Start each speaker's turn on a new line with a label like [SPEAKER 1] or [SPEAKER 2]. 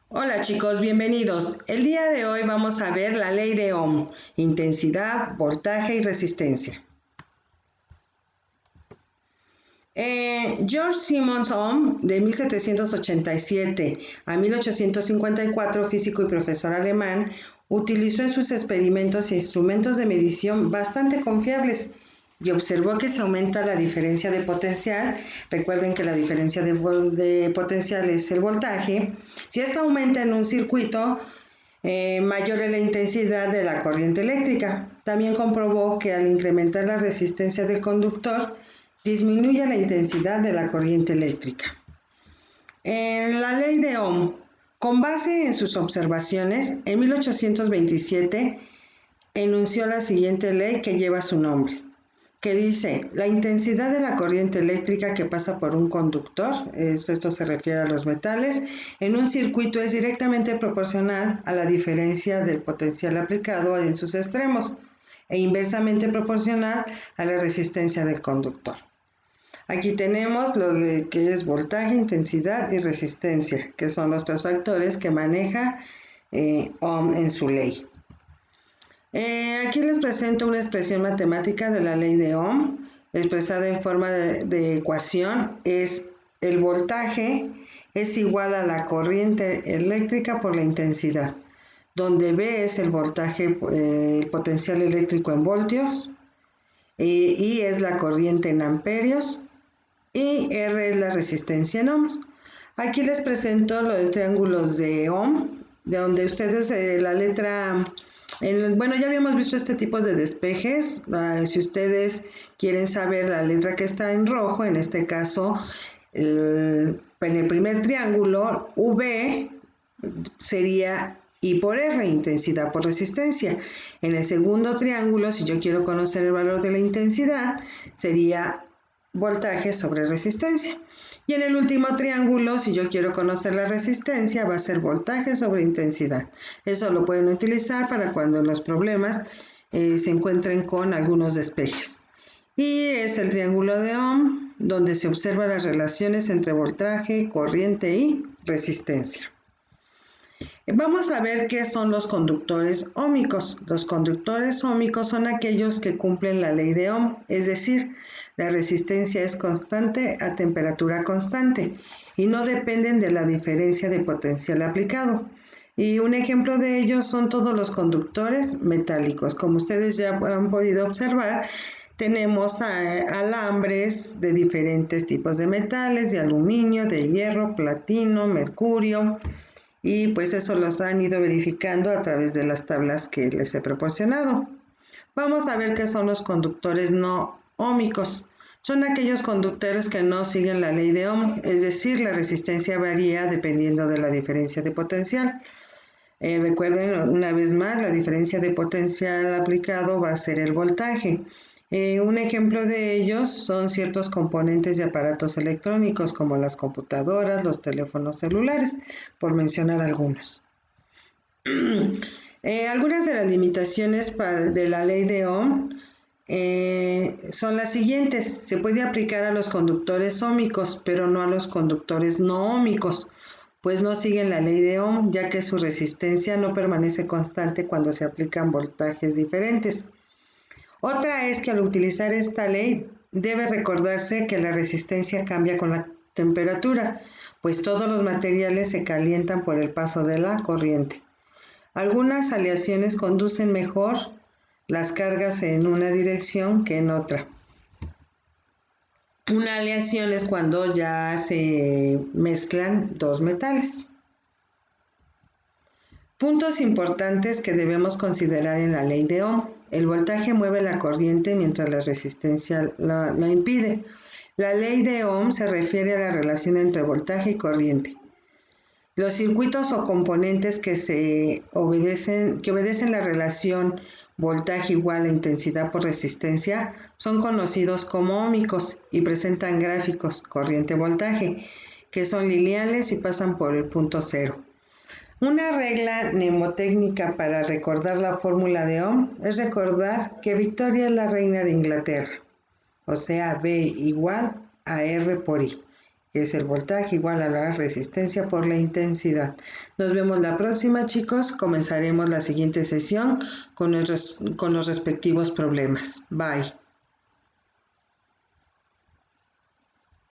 [SPEAKER 1] Hola chicos, bienvenidos. El día de hoy vamos a ver la ley de Ohm, intensidad, voltaje y resistencia. George Simmons Ohm, de 1787 a 1854, físico y profesor alemán, utilizó en sus experimentos instrumentos de medición bastante confiables y observó que se aumenta la diferencia de potencial. Recuerden que la diferencia de potencial es el voltaje. Si esta aumenta en un circuito, mayor es la intensidad de la corriente eléctrica. También comprobó que al incrementar la resistencia del conductor, disminuye la intensidad de la corriente eléctrica. En la ley de Ohm, con base en sus observaciones, en 1827 enunció la siguiente ley que lleva su nombre, que dice: la intensidad de la corriente eléctrica que pasa por un conductor, esto se refiere a los metales, en un circuito es directamente proporcional a la diferencia del potencial aplicado en sus extremos e inversamente proporcional a la resistencia del conductor. Aquí tenemos lo que es voltaje, intensidad y resistencia, que son los tres factores que maneja Ohm en su ley. Aquí les presento una expresión matemática de la ley de Ohm, expresada en forma de ecuación. Es el voltaje es igual a la corriente eléctrica por la intensidad, donde V es el voltaje, el potencial eléctrico en voltios, I es la corriente en amperios, y R es la resistencia en ohms. Aquí les presento los de triángulos de Ohm, de donde ustedes la letra, bueno, ya habíamos visto este tipo de despejes. Si ustedes quieren saber la letra que está en rojo, en este caso, en el primer triángulo, V sería I por R, intensidad por resistencia. En el segundo triángulo, si yo quiero conocer el valor de la intensidad, sería voltaje sobre resistencia. Y en el último triángulo, si yo quiero conocer la resistencia, va a ser voltaje sobre intensidad. Eso lo pueden utilizar para cuando los problemas se encuentren con algunos despejes. Y es el triángulo de Ohm, donde se observan las relaciones entre voltaje, corriente y resistencia. Vamos a ver qué son los conductores óhmicos. Los conductores óhmicos son aquellos que cumplen la ley de Ohm, es decir, la resistencia es constante a temperatura constante y no dependen de la diferencia de potencial aplicado. Y un ejemplo de ellos son todos los conductores metálicos. Como ustedes ya han podido observar, tenemos alambres de diferentes tipos de metales, de aluminio, de hierro, platino, mercurio. Y pues eso los han ido verificando a través de las tablas que les he proporcionado. Vamos a ver qué son los conductores no óhmicos. Son aquellos conductores que no siguen la ley de Ohm, es decir, la resistencia varía dependiendo de la diferencia de potencial. Recuerden una vez más, la diferencia de potencial aplicado va a ser el voltaje. Un ejemplo de ellos son ciertos componentes de aparatos electrónicos como las computadoras, los teléfonos celulares, por mencionar algunos. Algunas de las limitaciones de la ley de Ohm son las siguientes. Se puede aplicar a los conductores óhmicos, pero no a los conductores no óhmicos, pues no siguen la ley de Ohm, ya que su resistencia no permanece constante cuando se aplican voltajes diferentes. Otra es que al utilizar esta ley debe recordarse que la resistencia cambia con la temperatura, pues todos los materiales se calientan por el paso de la corriente. Algunas aleaciones conducen mejor las cargas en una dirección que en otra. Una aleación es cuando ya se mezclan dos metales. Puntos importantes que debemos considerar en la ley de Ohm. El voltaje mueve la corriente mientras la resistencia la impide. La ley de Ohm se refiere a la relación entre voltaje y corriente. Los circuitos o componentes que obedecen la relación voltaje igual a intensidad por resistencia son conocidos como óhmicos y presentan gráficos corriente-voltaje que son lineales y pasan por el punto cero. Una regla mnemotécnica para recordar la fórmula de Ohm es recordar que Victoria es la reina de Inglaterra, o sea, V igual a R por I. que es el voltaje igual a la resistencia por la intensidad. Nos vemos la próxima, chicos. Comenzaremos la siguiente sesión con los respectivos problemas. Bye.